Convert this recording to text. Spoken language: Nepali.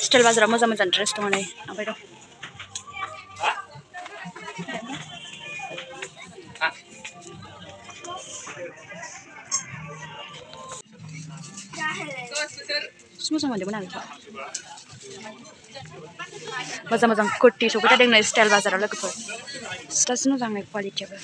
स्टाइल बाजार मजा ड्रेस बनाए बाहिर semua dia benar mजा कुर्ती सबै देख्न स्टाइल बाजाराव लोगोफोर सिथा मोजाङै क्वालिटियाबो